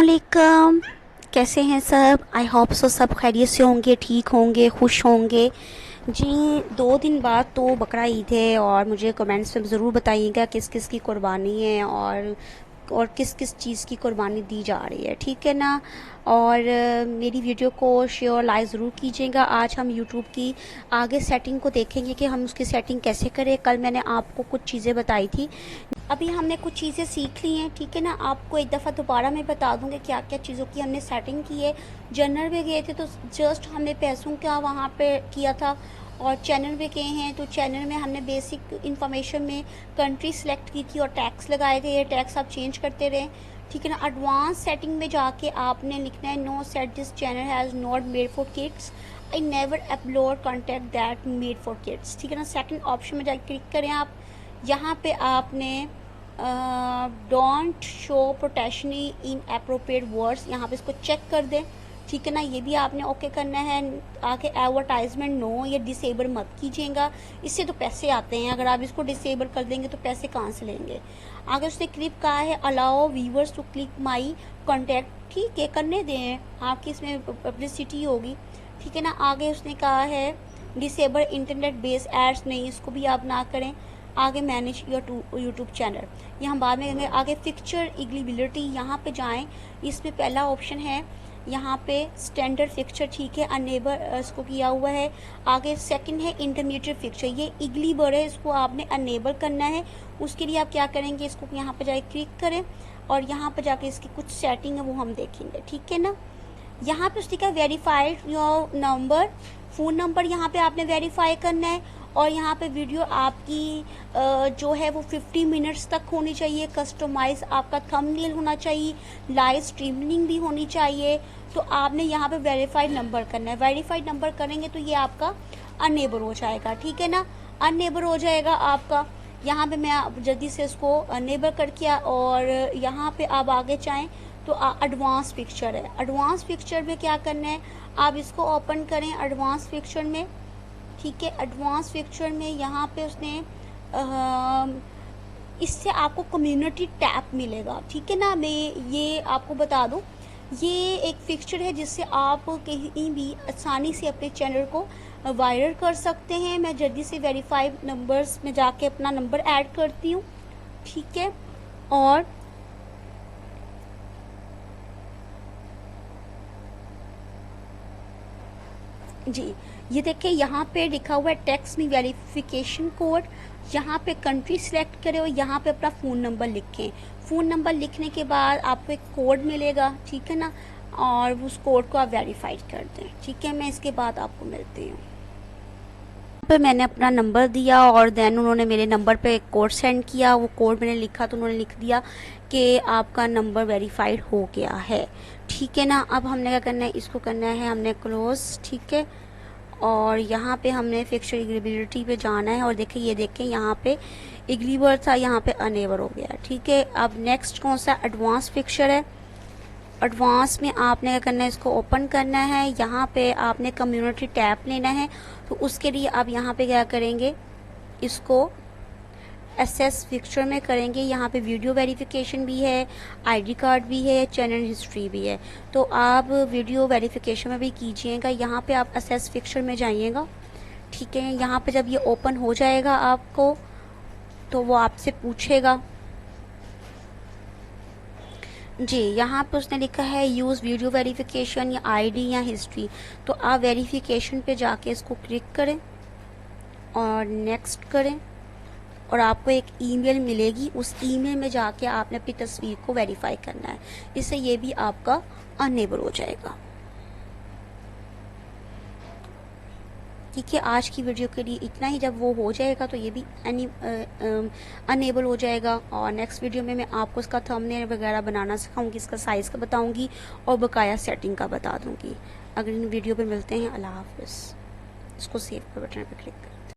अस्सलामुअलैकुम। कैसे हैं सब? आई होप सो सब खैरियत से होंगे, ठीक होंगे, खुश होंगे। जी 2 दिन बाद तो बकरा ईद है और मुझे कमेंट्स में ज़रूर बताइएगा किस किस की कुर्बानी है और किस किस चीज़ की कुर्बानी दी जा रही है, ठीक है ना। और मेरी वीडियो को शेयर लाइक ज़रूर कीजिएगा। आज हम यूट्यूब की आगे सेटिंग को देखेंगे कि हम उसकी सेटिंग कैसे करें। कल मैंने आपको कुछ चीज़ें बताई थी, अभी हमने कुछ चीज़ें सीख ली हैं, ठीक है ना। आपको एक दफ़ा दोबारा मैं बता दूँगी क्या क्या चीज़ों की हमने सेटिंग की है। जनरल में गए थे तो जस्ट हमने पैसों का वहाँ पे किया था, और चैनल पे गए हैं तो चैनल में हमने बेसिक इन्फॉर्मेशन में कंट्री सेलेक्ट की थी और टैक्स लगाए थे। ये टैक्स आप चेंज करते रहें, ठीक है ना। एडवांस सेटिंग में जाके आपने लिखना है no set this channel has not made for kids, I never upload content that made for kids, ठीक है ना। सेकंड ऑप्शन में जाके क्लिक करें आप। यहाँ पे आपने डोंट शो प्रोटेक्शनी इन अप्रोप्रिएट वर्ड्स, यहाँ पे इसको चेक कर दें, ठीक है ना। ये भी आपने ओके करना है। आगे एडवर्टाइजमेंट नो, ये डिसेबल मत कीजिएगा, इससे तो पैसे आते हैं। अगर आप इसको डिसेबल कर देंगे तो पैसे कहाँ से लेंगे। आगे उसने क्लिप कहा है allow viewers to click my contact, ठीक है, करने दें, आपकी इसमें पब्लिसिटी होगी, ठीक है ना। आगे उसने कहा है डिसेबल इंटरनेट बेस्ड एड्स, नहीं, इसको भी आप ना करें। आगे मैनेज योर यूट्यूब चैनल, ये हम बाद में करेंगे। आगे पिक्चर एग्लिबिलिटी, यहाँ पे जाएं, इसमें पहला ऑप्शन है यहाँ पे स्टैंडर्ड पिक्चर, ठीक है, अनेबल इसको किया हुआ है। आगे सेकंड है इंटरमीडिएट पिक्चर, ये इग्लीबर है, इसको आपने अनेबल करना है। उसके लिए आप क्या करेंगे, इसको यहाँ पे जाके क्लिक करें और यहाँ पे जाके इसकी कुछ सेटिंग है वो हम देखेंगे, ठीक है ना। यहाँ पे उसने कहा verified your number, phone number यहाँ पे आपने वेरीफाई करना है। और यहाँ पे वीडियो आपकी जो है वो 50 मिनट्स तक होनी चाहिए। कस्टमाइज आपका थंबनेल होना चाहिए, लाइव स्ट्रीमिंग भी होनी चाहिए। तो आपने यहाँ पे वेरीफाइड नंबर करना है। वेरीफाइड नंबर करेंगे तो ये आपका अनेबल हो जाएगा, ठीक है ना, अनेबल हो जाएगा आपका। यहाँ पे मैं जल्दी से इसको अनेबल कर किया और यहाँ पे आप आगे चाहें तो एडवांस पिक्चर है। एडवांस पिक्चर में क्या करना है, आप इसको ओपन करें एडवांस पिक्चर में, ठीक है। एडवांस पिक्चर में यहाँ पे उसने इससे आपको कम्युनिटी टैब मिलेगा, ठीक है ना। मैं ये आपको बता दूँ, ये एक पिक्चर है जिससे आप कहीं भी आसानी से अपने चैनल को वायरल कर सकते हैं। मैं जल्दी से वेरीफाइड नंबर्स में जाके अपना नंबर ऐड करती हूँ, ठीक है। और जी ये देखिए यहाँ पे लिखा हुआ है टेक्स्ट मी वेरिफिकेशन कोड, यहाँ पे कंट्री सिलेक्ट करें और यहाँ पे अपना फ़ोन नंबर लिखें। फ़ोन नंबर लिखने के बाद आपको एक कोड मिलेगा, ठीक है ना, और उस कोड को आप वेरीफाइड कर दें, ठीक है। मैं इसके बाद आपको मिलती हूँ। पे मैंने अपना नंबर दिया और देन उन्होंने मेरे नंबर पे एक कोड सेंड किया। वो कोड मैंने लिखा तो उन्होंने लिख दिया कि आपका नंबर वेरीफाइड हो गया है, ठीक है ना। अब हमने क्या करना है, इसको करना है हमने क्लोज, ठीक है। और यहाँ पे हमने पिक्चर एग्लिबिलिटी पे जाना है और देखिए ये देखें यहाँ पे एग्लीबर था, यहाँ पे अनेबल हो गया, ठीक है। अब नेक्स्ट कौन सा एडवांस पिक्चर है। एडवांस में आपने क्या करना है, इसको ओपन करना है। यहाँ पे आपने कम्युनिटी टैब लेना है, तो उसके लिए आप यहाँ पे क्या करेंगे, इसको एसेस पिक्चर में करेंगे। यहाँ पे वीडियो वेरिफिकेशन भी है, आईडी कार्ड भी है, चैनल हिस्ट्री भी है। तो आप वीडियो वेरिफिकेशन में भी कीजिएगा। यहाँ पे आप एसेस पिक्चर में जाइएगा, ठीक है। यहाँ पे जब ये ओपन हो जाएगा आपको तो वो आपसे पूछेगा जी, यहाँ पे उसने लिखा है यूज़ वीडियो वेरिफिकेशन या आईडी या हिस्ट्री। तो आप वेरिफिकेशन पे जाके इसको क्लिक करें और नेक्स्ट करें और आपको एक ईमेल मिलेगी। उस ईमेल में जाके आपने अपनी तस्वीर को वेरीफाई करना है, इससे ये भी आपका अनेबल हो जाएगा, ठीक है। आज की वीडियो के लिए इतना ही। जब वो हो जाएगा तो ये भी अनेबल हो जाएगा। और नेक्स्ट वीडियो में मैं आपको इसका थंबनेल वगैरह बनाना सिखाऊंगी, इसका साइज़ का बताऊंगी और बकाया सेटिंग का बता दूंगी। अगली वीडियो पे मिलते हैं। अल्लाह हाफिज़। इसको सेव पर बटन पर क्लिक करें।